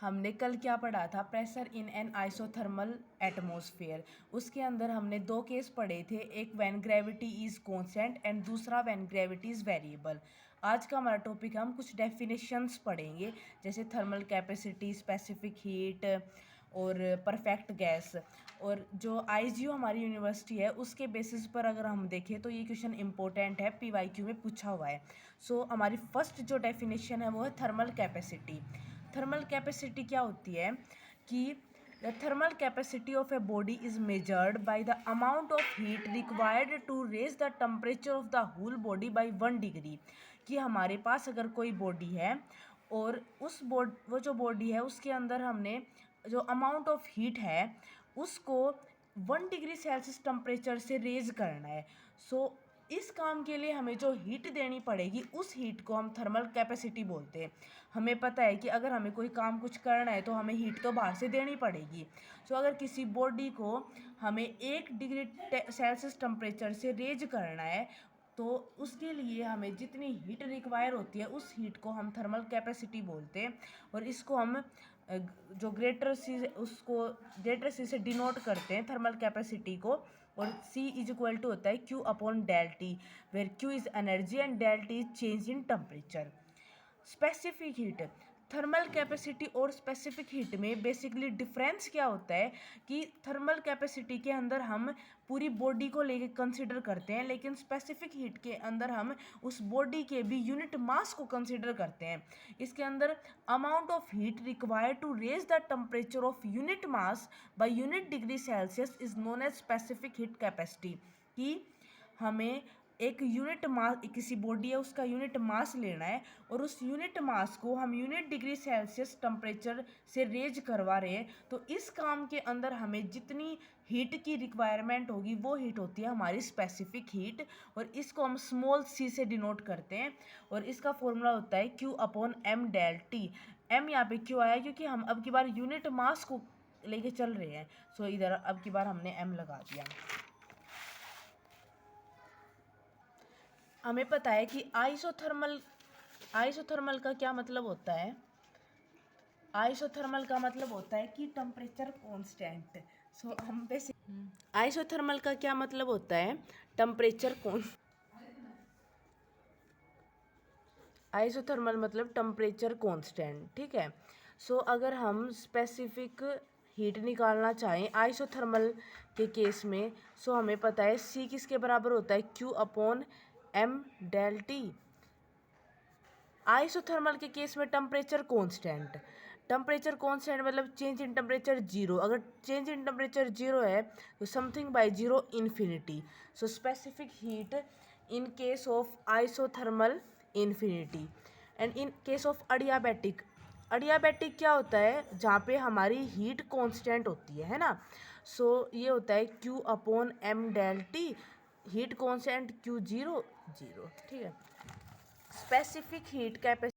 हमने कल क्या पढ़ा था, pressure in an isothermal atmosphere. उसके अंदर हमने दो केस पढ़े थे, एक when gravity is constant and दूसरा व्हेन ग्रेविटी इज वेरिएबल। आज का हमारा टॉपिक हम कुछ डेफिनेशंस पढ़ेंगे, जैसे थर्मल कैपेसिटी, स्पेसिफिक हीट और परफेक्ट गैस। और जो आईजीओ हमारी यूनिवर्सिटी है उसके बेसिस पर अगर हम देखें तो ये क्वेश्चन इंपॉर्टेंट है, पीवाईक्यू में पूछा हुआ है। सो हमारी फर्स्ट जो डेफिनेशन है वो है थर्मल कैपेसिटी। थर्मल कैपेसिटी क्या होती है कि the thermal capacity of a body is measured by the amount of heat required to raise the temperature of the whole body by 1 degree. कि हमारे पास अगर कोई बॉडी है और वो जो बॉडी है उसके अंदर हमने जो अमाउंट ऑफ हीट है उसको 1 डिग्री सेल्सियस टेम्परेचर से रेज करना है। सो इस काम के लिए हमें जो हीट देनी पड़ेगी उस हीट को हम थर्मल कैपेसिटी बोलते हैं। हमें पता है कि अगर हमें कोई काम कुछ करना है तो हमें हीट तो बाहर से देनी पड़ेगी। सो अगर किसी बॉडी को हमें 1 डिग्री सेल्सियस टेम्परेचर से रेज करना है तो उसके लिए हमें जितनी हीट रिक्वायर होती है उस हीट को हम थर्मल कैपेसिटी बोलते हैं। और इसको हम जो ग्रेटर सी से डिनोट करते हैं थर्मल कैपेसिटी को। और C इज इक्वल टू होता है Q upon del T, where Q is energy and del T is change in temperature. Specific heat, thermal capacity और स्पेसिफिक हीट में बेसिकली डिफरेंस क्या होता है कि थर्मल कैपेसिटी के अंदर हम पूरी बॉडी को लेके कंसिडर करते हैं, लेकिन स्पेसिफिक हीट के अंदर हम उस बॉडी के भी यूनिट मास को कंसिडर करते हैं। इसके अंदर amount of heat required to raise the temperature of unit mass by unit degree Celsius is known as specific heat capacity. कि हमें एक यूनिट मास, किसी बॉडी है उसका यूनिट मास लेना है और उस यूनिट मास को हम यूनिट डिग्री सेल्सियस टेम्परेचर से रेज करवा रहे हैं, तो इस काम के अंदर हमें जितनी हीट की रिक्वायरमेंट होगी वो हीट होती है हमारी स्पेसिफिक हीट। और इसको हम स्मॉल c से डिनोट करते हैं और इसका फॉर्मूला होता है Q upon m del T. m यहाँ पे क्यों आया, क्योंकि हम अब की बार यूनिट मास को लेके चल रहे हैं। सो इधर अब की बार हमने m लगा दिया। हमें पता है कि आइसोथर्मल का क्या मतलब होता है। आइसोथर्मल का मतलब होता है कि टेम्परेचर कांस्टेंट। सो हम आइसोथर्मल का क्या मतलब होता है, आइसोथर्मल मतलब टेम्परेचर कांस्टेंट, ठीक है। सो अगर हम स्पेसिफिक हीट निकालना चाहें आइसोथर्मल के केस में, सो हमें पता है C किसके बराबर होता है Q upon m del T. Isothermal के केस में टेम्परेचर कांस्टेंट मतलब चेंज इन टेम्परेचर जीरो। अगर चेंज इन टेम्परेचर जीरो है तो something by zero infinity. So specific heat in case of isothermal infinity. And in case of adiabatic क्या होता है, जहाँ पे हमारी हीट कांस्टेंट होती है ना। सो ये होता है Q upon m del T, heat constant Q zero, ठीक है। Specific heat capacity